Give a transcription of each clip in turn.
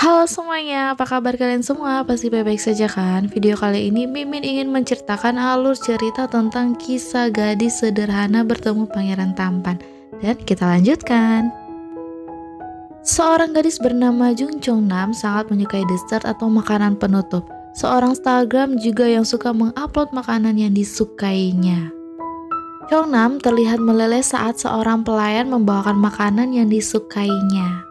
Halo semuanya, apa kabar kalian semua? Pasti baik-baik saja kan? Video kali ini Mimin ingin menceritakan alur cerita tentang kisah gadis sederhana bertemu pangeran tampan. Dan kita lanjutkan. Seorang gadis bernama Jung Chongnam sangat menyukai dessert atau makanan penutup. Seorang Instagram juga yang suka mengupload makanan yang disukainya. Chongnam terlihat meleleh saat seorang pelayan membawakan makanan yang disukainya.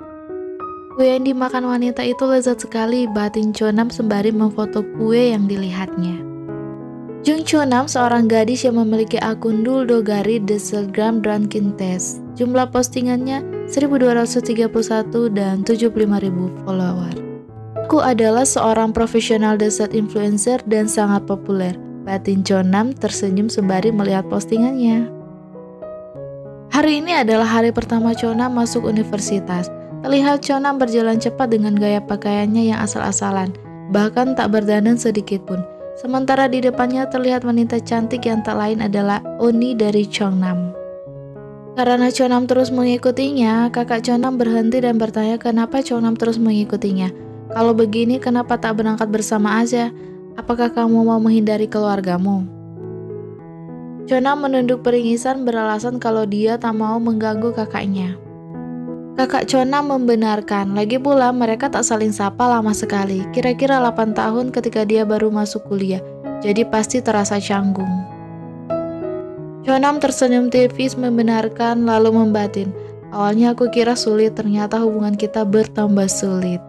Kue yang dimakan wanita itu lezat sekali, batin Chongnam sembari memfoto kue yang dilihatnya. Jung Chongnam seorang gadis yang memiliki akun Duldogari Instagram Drunken Test. Jumlah postingannya 1231 dan 75.000 follower. Aku adalah seorang profesional dessert influencer dan sangat populer. Batin Chongnam tersenyum sembari melihat postingannya. Hari ini adalah hari pertama Chongnam masuk universitas. Terlihat Chongnam berjalan cepat dengan gaya pakaiannya yang asal-asalan, bahkan tak berdandan sedikit pun. Sementara di depannya terlihat wanita cantik yang tak lain adalah Oni dari Chongnam. Karena Chongnam terus mengikutinya, kakak Chongnam berhenti dan bertanya kenapa Chongnam terus mengikutinya. Kalau begini kenapa tak berangkat bersama aja? Apakah kamu mau menghindari keluargamu? Chongnam menunduk beringisan beralasan kalau dia tak mau mengganggu kakaknya. Kakak Chongnam membenarkan, lagi pula mereka tak saling sapa lama sekali, kira-kira 8 tahun ketika dia baru masuk kuliah, jadi pasti terasa canggung. Chongnam tersenyum tipis membenarkan lalu membatin, awalnya aku kira sulit, ternyata hubungan kita bertambah sulit.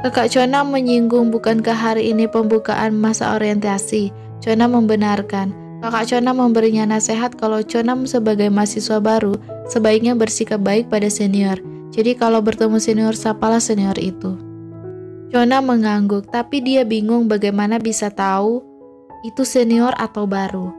Kakak Chongnam menyinggung, bukankah hari ini pembukaan masa orientasi? Chongnam membenarkan. Kakak Chongnam memberinya nasihat kalau Chongnam sebagai mahasiswa baru sebaiknya bersikap baik pada senior. Jadi kalau bertemu senior, sapalah senior itu. Chongnam mengangguk, tapi dia bingung bagaimana bisa tahu itu senior atau baru.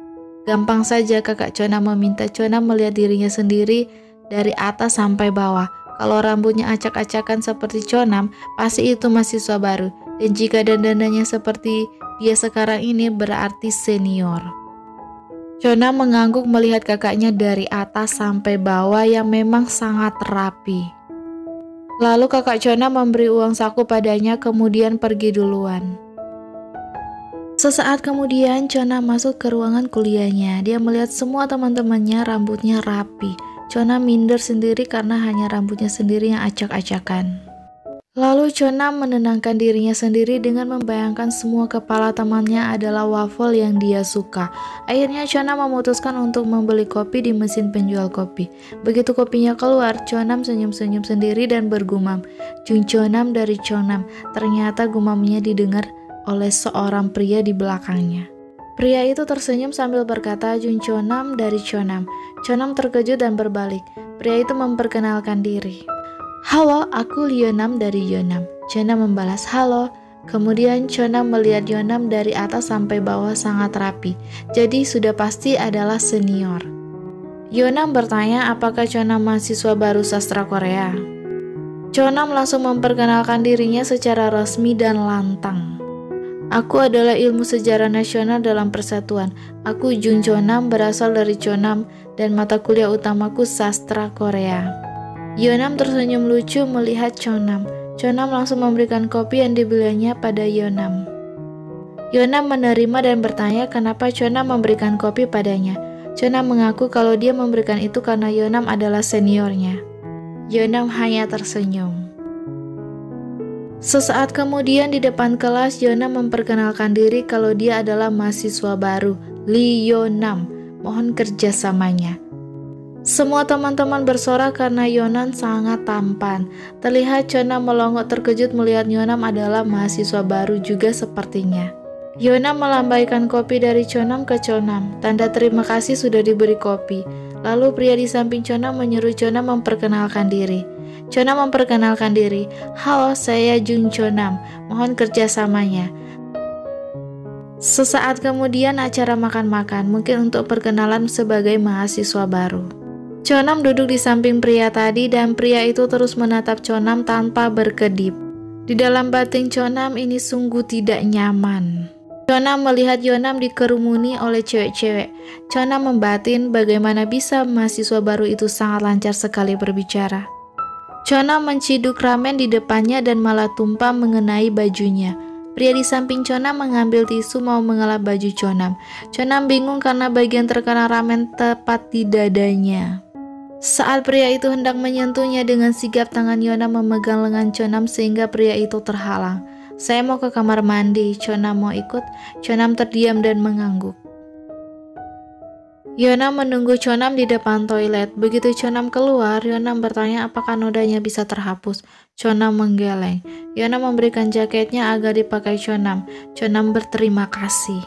Gampang saja kakak Chongnam meminta Chongnam melihat dirinya sendiri dari atas sampai bawah. Kalau rambutnya acak-acakan seperti Chongnam, pasti itu mahasiswa baru. Dan jika dandanannya seperti dia sekarang ini berarti senior. Chongnam mengangguk melihat kakaknya dari atas sampai bawah yang memang sangat rapi. Lalu kakak Chongnam memberi uang saku padanya kemudian pergi duluan. Sesaat kemudian Chongnam masuk ke ruangan kuliahnya. Dia melihat semua teman-temannya rambutnya rapi. Chongnam minder sendiri karena hanya rambutnya sendiri yang acak-acakan. Lalu Chongnam menenangkan dirinya sendiri dengan membayangkan semua kepala temannya adalah waffle yang dia suka. Akhirnya Chongnam memutuskan untuk membeli kopi di mesin penjual kopi. Begitu kopinya keluar, Chongnam senyum-senyum sendiri dan bergumam, Jung Chongnam dari Chongnam. Ternyata gumamnya didengar oleh seorang pria di belakangnya. Pria itu tersenyum sambil berkata, Jung Chongnam dari Chongnam. Chongnam terkejut dan berbalik. Pria itu memperkenalkan diri. Halo, aku Yeonam dari Yeonam. Chongnam membalas halo. Kemudian Chongnam melihat Yeonam dari atas sampai bawah sangat rapi. Jadi sudah pasti adalah senior. Yeonam bertanya apakah Chongnam mahasiswa baru sastra Korea. Chongnam langsung memperkenalkan dirinya secara resmi dan lantang. Aku adalah ilmu sejarah nasional dalam persatuan. Aku Jung Chongnam berasal dari Chongnam dan mata kuliah utamaku sastra Korea. Yeonam tersenyum lucu melihat Chongnam. Chongnam langsung memberikan kopi yang dibelinya pada Yeonam. Yeonam menerima dan bertanya kenapa Chongnam memberikan kopi padanya. Chongnam mengaku kalau dia memberikan itu karena Yeonam adalah seniornya. Yeonam hanya tersenyum. Sesaat kemudian di depan kelas, Yeonam memperkenalkan diri kalau dia adalah mahasiswa baru, Lee Yeonam. Mohon kerjasamanya. Semua teman-teman bersorak karena Yeonam sangat tampan. Terlihat Chongnam melongo terkejut melihat Yeonam adalah mahasiswa baru juga sepertinya. Yeonam melambaikan kopi dari Chongnam ke Chongnam. Tanda terima kasih sudah diberi kopi. Lalu pria di samping Chongnam menyuruh Chongnam memperkenalkan diri. Chongnam memperkenalkan diri. Halo, saya Jung Chongnam. Mohon kerjasamanya. Sesaat kemudian acara makan-makan, mungkin untuk perkenalan sebagai mahasiswa baru. Chongnam duduk di samping pria tadi dan pria itu terus menatap Chongnam tanpa berkedip. Di dalam batin Chongnam ini sungguh tidak nyaman. Chongnam melihat Yeonam dikerumuni oleh cewek-cewek. Chongnam membatin bagaimana bisa mahasiswa baru itu sangat lancar sekali berbicara. Chonam menciduk ramen di depannya dan malah tumpah mengenai bajunya. Pria di samping Chonam mengambil tisu mau mengelap baju Chonam. Chonam bingung karena bagian terkena ramen tepat di dadanya. Saat pria itu hendak menyentuhnya, dengan sigap tangan Yonam memegang lengan Chonam sehingga pria itu terhalang. "Saya mau ke kamar mandi, Chonam mau ikut?" Chonam terdiam dan mengangguk. Yonam menunggu Chonam di depan toilet. Begitu Chonam keluar, Yonam bertanya apakah nodanya bisa terhapus. Chonam menggeleng. Yonam memberikan jaketnya agar dipakai Chonam. Chonam berterima kasih.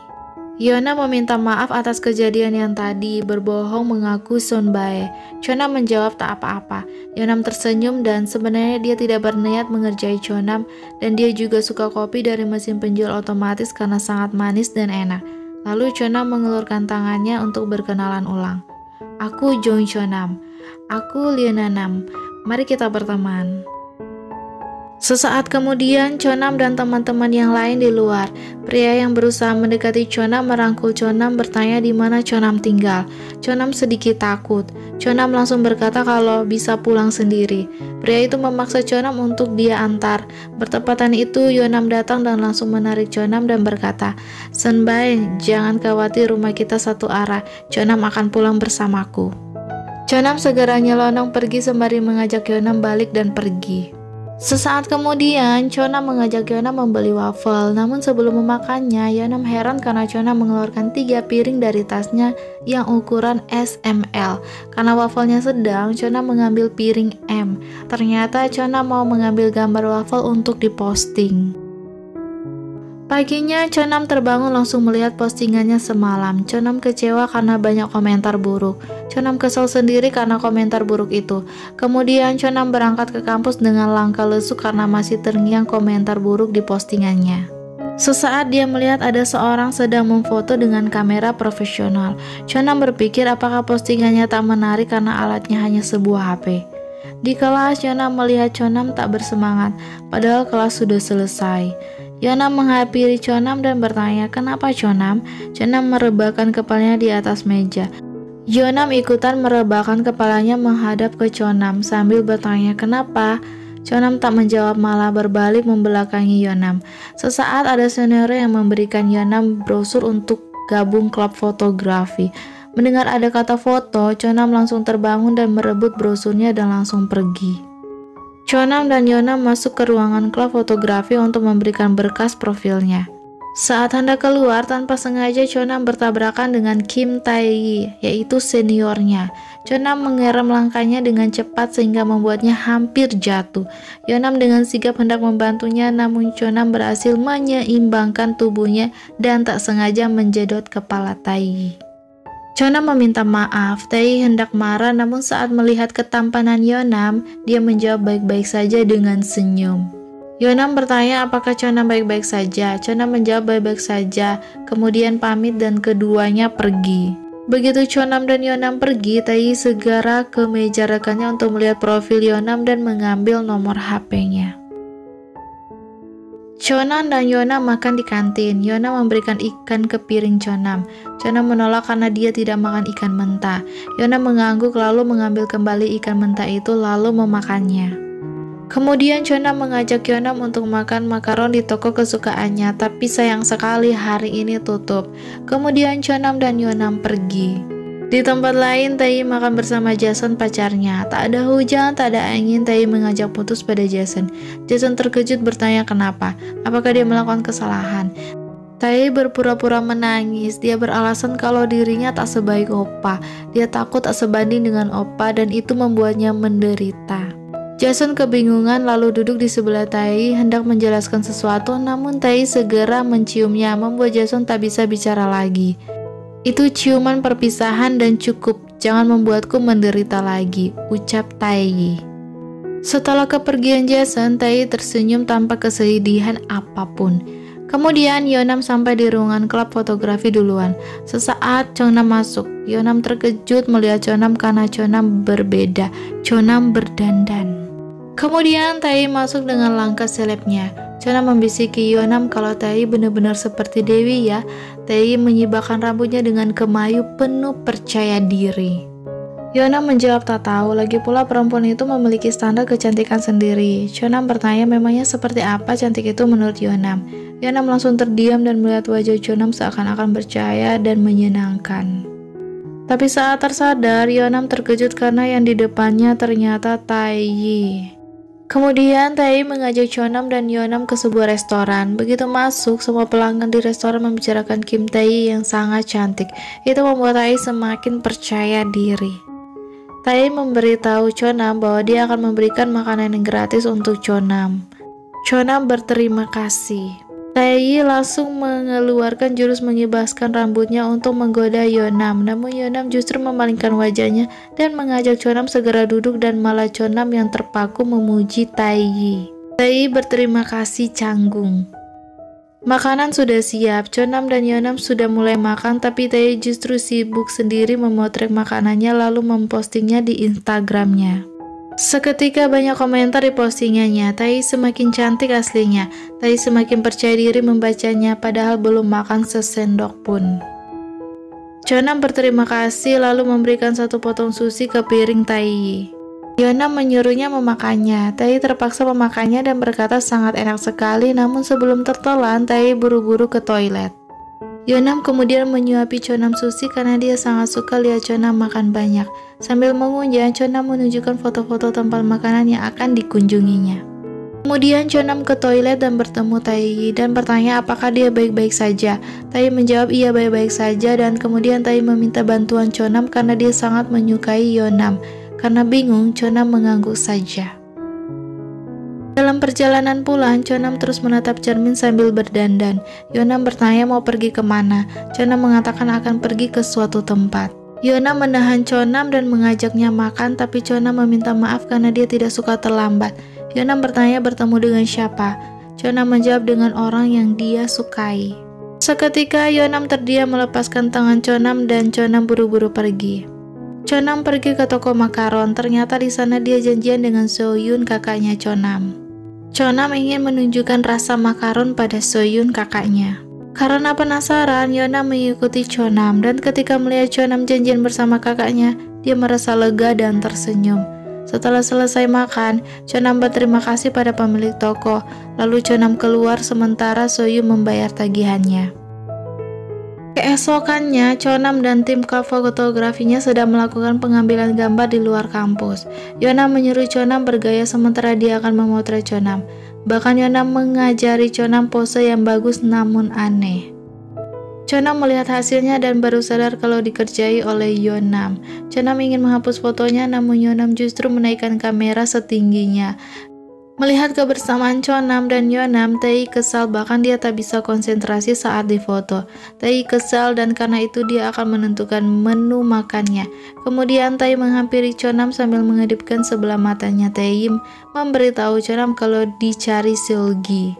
Yonam meminta maaf atas kejadian yang tadi, berbohong mengaku sonbae. Chonam menjawab tak apa-apa. Yonam tersenyum dan sebenarnya dia tidak berniat mengerjai Chonam, dan dia juga suka kopi dari mesin penjual otomatis karena sangat manis dan enak. Lalu Chonam mengelurkan tangannya untuk berkenalan ulang. "Aku Jong Chonam. Aku Liananam. Mari kita berteman." Sesaat kemudian, Chonam dan teman-teman yang lain di luar. Pria yang berusaha mendekati Chonam merangkul Chonam, bertanya di mana Chonam tinggal. Chonam sedikit takut. Chonam langsung berkata kalau bisa pulang sendiri. Pria itu memaksa Chonam untuk dia antar. Bertepatan itu, Yonam datang dan langsung menarik Chonam dan berkata, "Senbai, jangan khawatir, rumah kita satu arah. Chonam akan pulang bersamaku." Chonam segera nyelonong pergi sembari mengajak Yonam balik dan pergi. Sesaat kemudian, Chonam mengajak Yonam membeli waffle. Namun sebelum memakannya, Yonam heran karena Chonam mengeluarkan 3 piring dari tasnya yang ukuran SML. Karena wafelnya sedang, Chonam mengambil piring M. Ternyata Chonam mau mengambil gambar waffle untuk diposting. Paginya, Chonam terbangun langsung melihat postingannya semalam. Chonam kecewa karena banyak komentar buruk. Chonam kesal sendiri karena komentar buruk itu. Kemudian Chonam berangkat ke kampus dengan langkah lesu karena masih terngiang komentar buruk di postingannya. Sesaat dia melihat ada seorang sedang memfoto dengan kamera profesional. Chonam berpikir apakah postingannya tak menarik karena alatnya hanya sebuah HP. Di kelas, Chonam melihat Chonam tak bersemangat, padahal kelas sudah selesai. Yonam menghampiri Chonam dan bertanya, "Kenapa Chonam?" Chonam merebahkan kepalanya di atas meja. Yonam ikutan merebahkan kepalanya menghadap ke Chonam sambil bertanya, "Kenapa?" Chonam tak menjawab, malah berbalik membelakangi Yonam. Sesaat ada senior yang memberikan Yonam brosur untuk gabung klub fotografi. Mendengar ada kata foto, Chonam langsung terbangun dan merebut brosurnya dan langsung pergi. Chonam dan Yonam masuk ke ruangan klub fotografi untuk memberikan berkas profilnya. Saat hendak keluar, tanpa sengaja Chonam bertabrakan dengan Kim Tae-yi, yaitu seniornya. Chonam mengerem langkahnya dengan cepat sehingga membuatnya hampir jatuh. Yonam dengan sigap hendak membantunya, namun Chonam berhasil menyeimbangkan tubuhnya dan tak sengaja menjedot kepala Tae-yi. Chonam meminta maaf. Tae hendak marah, namun saat melihat ketampanan Yonam, dia menjawab baik-baik saja dengan senyum. Yonam bertanya apakah Chonam baik-baik saja. Chonam menjawab baik-baik saja, kemudian pamit dan keduanya pergi. Begitu Chonam dan Yonam pergi, Tae segera ke meja rekannya untuk melihat profil Yonam dan mengambil nomor HP-nya. Chonam dan Yonam makan di kantin. Yonam memberikan ikan ke piring Chonam. Chonam menolak karena dia tidak makan ikan mentah. Yonam mengangguk lalu mengambil kembali ikan mentah itu lalu memakannya. Kemudian Chonam mengajak Yonam untuk makan makaron di toko kesukaannya, tapi sayang sekali hari ini tutup. Kemudian Chonam dan Yonam pergi. Di tempat lain, Tae makan bersama Jason pacarnya. Tak ada hujan, tak ada angin, Tae mengajak putus pada Jason. Jason terkejut bertanya kenapa, apakah dia melakukan kesalahan. Tae berpura-pura menangis. Dia beralasan kalau dirinya tak sebaik Oppa. Dia takut tak sebanding dengan Oppa dan itu membuatnya menderita. Jason kebingungan lalu duduk di sebelah Tae hendak menjelaskan sesuatu, namun Tae segera menciumnya, membuat Jason tak bisa bicara lagi. "Itu ciuman perpisahan dan cukup, jangan membuatku menderita lagi," ucap Tae. Setelah kepergian Jason, Tae tersenyum tanpa kesedihan apapun. Kemudian Yonam sampai di ruangan klub fotografi duluan. Sesaat Chonam masuk. Yonam terkejut melihat Chonam karena Chonam berbeda. Chonam berdandan. Kemudian Tae masuk dengan langkah selebnya. Chonam membisiki Yonam kalau Tae benar-benar seperti Dewi ya. Tae menyibakkan rambutnya dengan kemayu penuh percaya diri. Yeonam menjawab tak tahu, lagi pula perempuan itu memiliki standar kecantikan sendiri. Chonam bertanya memangnya seperti apa cantik itu menurut Yeonam. Yeonam langsung terdiam dan melihat wajah Chonam seakan-akan percaya dan menyenangkan. Tapi saat tersadar, Yeonam terkejut karena yang di depannya ternyata Taeyi. Kemudian Taeyi mengajak Chonam dan Yeonam ke sebuah restoran. Begitu masuk, semua pelanggan di restoran membicarakan Kim Taeyi yang sangat cantik. Itu membuat Taeyi semakin percaya diri. Taeyi memberitahu Chonam bahwa dia akan memberikan makanan yang gratis untuk Chonam. Chonam berterima kasih. Taeyi langsung mengeluarkan jurus mengibaskan rambutnya untuk menggoda Yeonam, namun Yeonam justru memalingkan wajahnya dan mengajak Chonam segera duduk dan malah Chonam yang terpaku memuji Taeyi. Taeyi berterima kasih canggung. Makanan sudah siap, Chonam dan Yeonam sudah mulai makan, tapi Taeyi justru sibuk sendiri memotret makanannya lalu mempostingnya di Instagramnya. Seketika banyak komentar di postingannya, Taeyi semakin cantik aslinya. Taeyi semakin percaya diri membacanya padahal belum makan sesendok pun. Chonam berterima kasih lalu memberikan satu potong sushi ke piring Taeyi. Yeonam menyuruhnya memakannya. Taeyi terpaksa memakannya dan berkata sangat enak sekali, namun sebelum tertelan, Taeyi buru-buru ke toilet. Yeonam kemudian menyuapi Chonam sushi karena dia sangat suka lihat Chonam makan banyak. Sambil mengunyah, Chonam menunjukkan foto-foto tempat makanan yang akan dikunjunginya. Kemudian Chonam ke toilet dan bertemu Taeyi dan bertanya apakah dia baik-baik saja. Taeyi menjawab iya baik-baik saja dan kemudian Taeyi meminta bantuan Chonam karena dia sangat menyukai Yeonam. Karena bingung, Chonam mengangguk saja. Dalam perjalanan pulang, Chonam terus menatap cermin sambil berdandan. Yeonam bertanya mau pergi kemana. Chonam mengatakan akan pergi ke suatu tempat. Yeonam menahan Chonam dan mengajaknya makan, tapi Chonam meminta maaf karena dia tidak suka terlambat. Yeonam bertanya bertemu dengan siapa. Chonam menjawab dengan orang yang dia sukai. Seketika Yeonam terdiam melepaskan tangan Chonam dan Chonam buru-buru pergi. Chonam pergi ke toko makaron, ternyata di sana dia janjian dengan Soyun kakaknya Chonam. Chonam ingin menunjukkan rasa makaron pada Soyun kakaknya. Karena penasaran, Yeonam mengikuti Chonam dan ketika melihat Chonam janjian bersama kakaknya, dia merasa lega dan tersenyum. Setelah selesai makan, Chonam berterima kasih pada pemilik toko, lalu Chonam keluar sementara Soyun membayar tagihannya. Keesokannya, Chonam dan tim cover fotografinya sedang melakukan pengambilan gambar di luar kampus. Yeonam menyuruh Chonam bergaya sementara dia akan memotret Chonam. Bahkan Yeonam mengajari Chonam pose yang bagus namun aneh. Chonam melihat hasilnya dan baru sadar kalau dikerjai oleh Yeonam. Chonam ingin menghapus fotonya namun Yeonam justru menaikkan kamera setingginya. Melihat kebersamaan Chonam dan Yeonam, Taeyi kesal bahkan dia tak bisa konsentrasi saat difoto. Taeyi kesal dan karena itu dia akan menentukan menu makannya. Kemudian Taeyi menghampiri Chonam sambil mengedipkan sebelah matanya. Taeyi memberitahu Chonam kalau dicari Seulgi.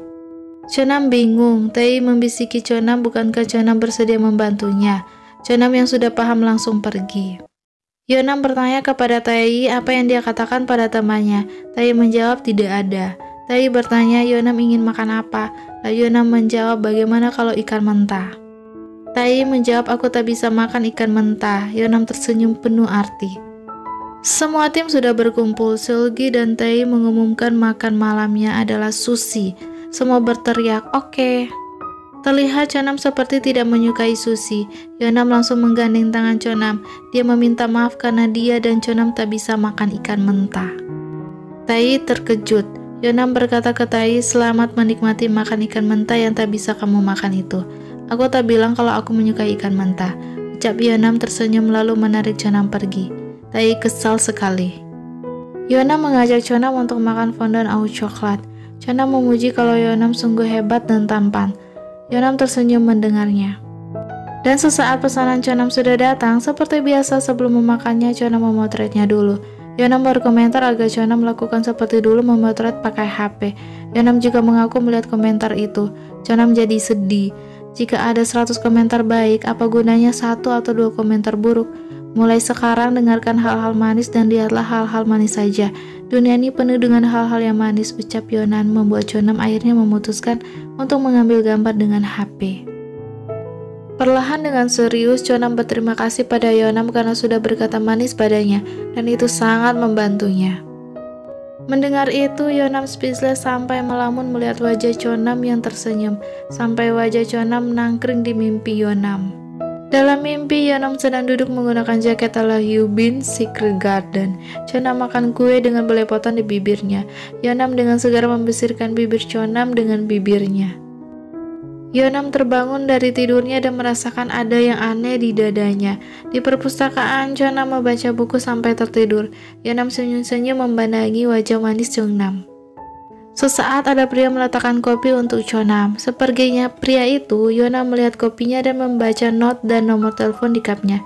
Chonam bingung. Taeyi membisiki Chonam bukankah Chonam bersedia membantunya. Chonam yang sudah paham langsung pergi. Yeonam bertanya kepada Taeyi apa yang dia katakan pada temannya. Taeyi menjawab tidak ada. Taeyi bertanya Yeonam ingin makan apa. Lalu Yeonam menjawab bagaimana kalau ikan mentah. Taeyi menjawab aku tak bisa makan ikan mentah. Yeonam tersenyum penuh arti. Semua tim sudah berkumpul. Seulgi dan Taeyi mengumumkan makan malamnya adalah sushi. Semua berteriak oke. Terlihat Chonam seperti tidak menyukai sushi. Yeonam langsung menggandeng tangan Chonam. Dia meminta maaf karena dia dan Chonam tak bisa makan ikan mentah. Taeyi terkejut. Yeonam berkata ke Taeyi, selamat menikmati makan ikan mentah yang tak bisa kamu makan itu. Aku tak bilang kalau aku menyukai ikan mentah. Ucap Yeonam tersenyum lalu menarik Chonam pergi. Taeyi kesal sekali. Yeonam mengajak Chonam untuk makan fondant au coklat. Chonam memuji kalau Yeonam sungguh hebat dan tampan. Yeonam tersenyum mendengarnya. Dan sesaat pesanan Chonam sudah datang, seperti biasa sebelum memakannya Chonam memotretnya dulu. Yeonam berkomentar agar Chonam melakukan seperti dulu memotret pakai HP. Yeonam juga mengaku melihat komentar itu. Chonam jadi sedih. Jika ada 100 komentar baik, apa gunanya 1 atau 2 komentar buruk? Mulai sekarang dengarkan hal-hal manis dan lihatlah hal-hal manis saja. Dunia ini penuh dengan hal-hal yang manis, ucap Yeonam membuat Chonam akhirnya memutuskan untuk mengambil gambar dengan HP. Perlahan dengan serius, Chonam berterima kasih pada Yeonam karena sudah berkata manis padanya, dan itu sangat membantunya. Mendengar itu, Yeonam speechless sampai melamun melihat wajah Chonam yang tersenyum, sampai wajah Chonam nangkring di mimpi Yeonam. Dalam mimpi, Yeonam sedang duduk menggunakan jaket ala Hyubin Secret Garden. Chonam makan kue dengan belepotan di bibirnya. Yeonam dengan segera membisirkan bibir Chonam dengan bibirnya. Yeonam terbangun dari tidurnya dan merasakan ada yang aneh di dadanya. Di perpustakaan, Chonam membaca buku sampai tertidur. Yeonam senyum-senyum memandangi wajah manis Chonam. Sesaat ada pria meletakkan kopi untuk Chonam. Seperginya pria itu, Yeonam melihat kopinya dan membaca not dan nomor telepon di cupnya.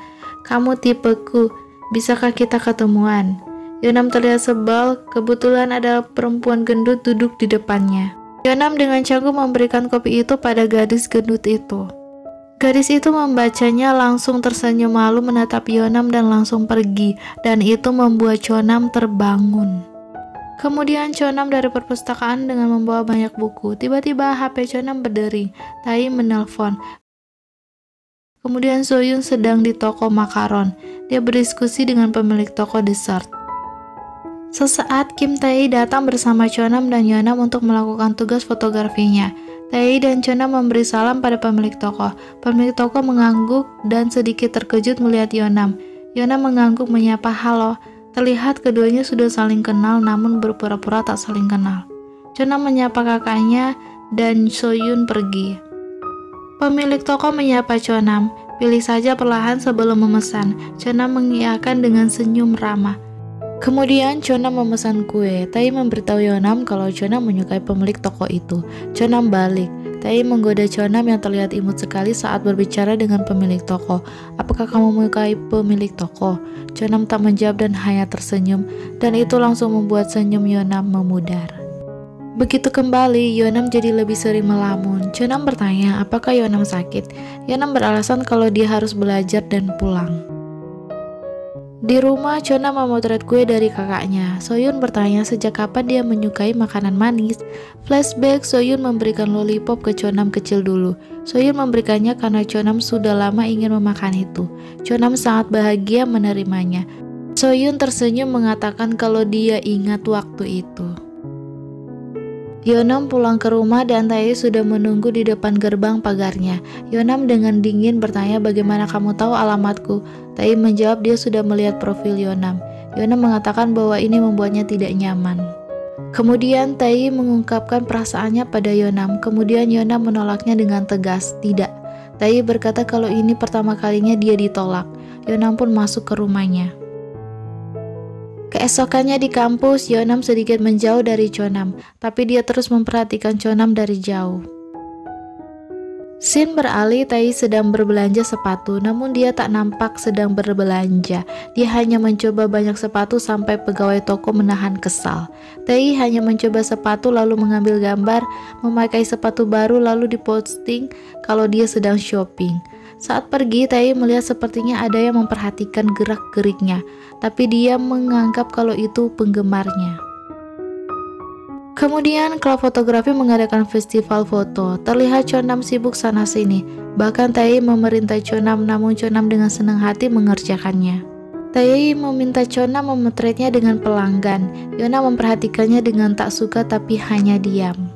"Kamu tipeku, bisakah kita ketemuan?" Yeonam terlihat sebal, kebetulan ada perempuan gendut duduk di depannya. Yeonam dengan canggung memberikan kopi itu pada gadis gendut itu. Gadis itu membacanya langsung tersenyum malu menatap Yeonam dan langsung pergi, dan itu membuat Chonam terbangun. Kemudian Chonam dari perpustakaan dengan membawa banyak buku. Tiba-tiba HP Chonam berdering. Tae menelpon. Kemudian Soyun sedang di toko makaron. Dia berdiskusi dengan pemilik toko dessert. Sesaat Kim Tae datang bersama Chonam dan Yeonam untuk melakukan tugas fotografinya. Tae dan Chonam memberi salam pada pemilik toko. Pemilik toko mengangguk dan sedikit terkejut melihat Yeonam. Yeonam mengangguk menyapa halo. Terlihat keduanya sudah saling kenal namun berpura-pura tak saling kenal. Chonam menyapa kakaknya dan Soyun pergi. Pemilik toko menyapa Chonam. "Pilih saja perlahan sebelum memesan." Chonam mengiyakan dengan senyum ramah. Kemudian Chonam memesan kue. Tae memberitahu Yeonam kalau Chonam menyukai pemilik toko itu. Chonam balik. Tae menggoda Chonam yang terlihat imut sekali saat berbicara dengan pemilik toko. "Apakah kamu menyukai pemilik toko?" Chonam tak menjawab dan hanya tersenyum, dan itu langsung membuat senyum Yeonam memudar. Begitu kembali, Yeonam jadi lebih sering melamun. Chonam bertanya apakah Yeonam sakit. Yeonam beralasan kalau dia harus belajar dan pulang. Di rumah, Chonam memotret kue dari kakaknya. Soyun bertanya sejak kapan dia menyukai makanan manis. Flashback, Soyun memberikan lollipop ke Chonam kecil dulu. Soyun memberikannya karena Chonam sudah lama ingin memakan itu. Chonam sangat bahagia menerimanya. Soyun tersenyum mengatakan kalau dia ingat waktu itu. Yeonam pulang ke rumah dan Tae sudah menunggu di depan gerbang pagarnya. Yeonam dengan dingin bertanya, "Bagaimana kamu tahu alamatku?" Tae menjawab dia sudah melihat profil Yeonam. Yeonam mengatakan bahwa ini membuatnya tidak nyaman. Kemudian Tae mengungkapkan perasaannya pada Yeonam. Kemudian Yeonam menolaknya dengan tegas, "Tidak." Tae berkata kalau ini pertama kalinya dia ditolak. Yeonam pun masuk ke rumahnya. Keesokannya di kampus, Yeonam sedikit menjauh dari Chonam, tapi dia terus memperhatikan Chonam dari jauh. Scene beralih, Tae sedang berbelanja sepatu, namun dia tak nampak sedang berbelanja. Dia hanya mencoba banyak sepatu sampai pegawai toko menahan kesal. Tae hanya mencoba sepatu lalu mengambil gambar, memakai sepatu baru lalu diposting kalau dia sedang shopping. Saat pergi, Tae melihat sepertinya ada yang memperhatikan gerak-geriknya, tapi dia menganggap kalau itu penggemarnya. Kemudian, klub fotografi mengadakan festival foto. Terlihat Chonam sibuk sana-sini. Bahkan Tae memerintah Chonam, namun Chonam dengan senang hati mengerjakannya. Tae meminta Chonam memotretnya dengan pelanggan. Yeonam memperhatikannya dengan tak suka tapi hanya diam.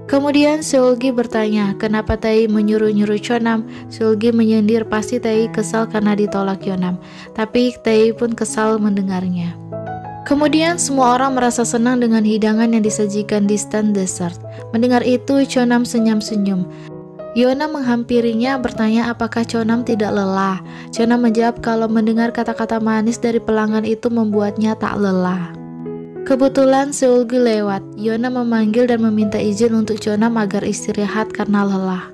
Kemudian Seulgi bertanya, kenapa Tae menyuruh-nyuruh Chonam? Seulgi menyindir pasti Tae kesal karena ditolak Yeonam. Tapi Tae pun kesal mendengarnya. Kemudian semua orang merasa senang dengan hidangan yang disajikan di stand dessert. Mendengar itu, Chonam senyum-senyum. Yeonam menghampirinya bertanya apakah Chonam tidak lelah. Chonam menjawab kalau mendengar kata-kata manis dari pelanggan itu membuatnya tak lelah. Kebetulan Seulgi lewat. Yeonam memanggil dan meminta izin untuk Chonam agar istirahat karena lelah.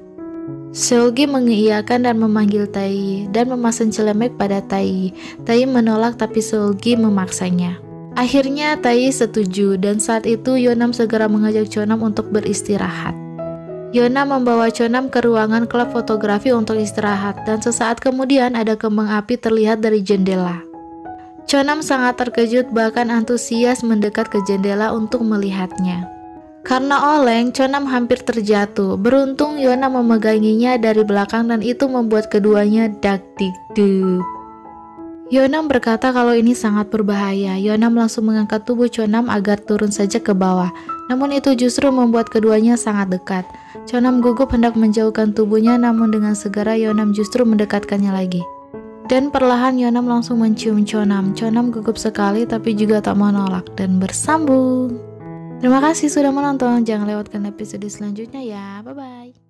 Seulgi mengiyakan dan memanggil Tae dan memasang celemek pada Tae. Tae menolak tapi Seulgi memaksanya. Akhirnya Tae setuju dan saat itu Yeonam segera mengajak Chonam untuk beristirahat. Yeonam membawa Chonam ke ruangan klub fotografi untuk istirahat dan sesaat kemudian ada kembang api terlihat dari jendela. Chonam sangat terkejut bahkan antusias mendekat ke jendela untuk melihatnya. Karena oleng, Chonam hampir terjatuh. Beruntung Yonam memeganginya dari belakang dan itu membuat keduanya dak-dik-duk. Yonam berkata kalau ini sangat berbahaya. Yonam langsung mengangkat tubuh Chonam agar turun saja ke bawah. Namun itu justru membuat keduanya sangat dekat. Chonam gugup hendak menjauhkan tubuhnya, namun dengan segera Yonam justru mendekatkannya lagi. Dan perlahan Yonam langsung mencium Chonam. Chonam gugup sekali tapi juga tak mau nolak dan bersambung. Terima kasih sudah menonton. Jangan lewatkan episode selanjutnya ya. Bye-bye.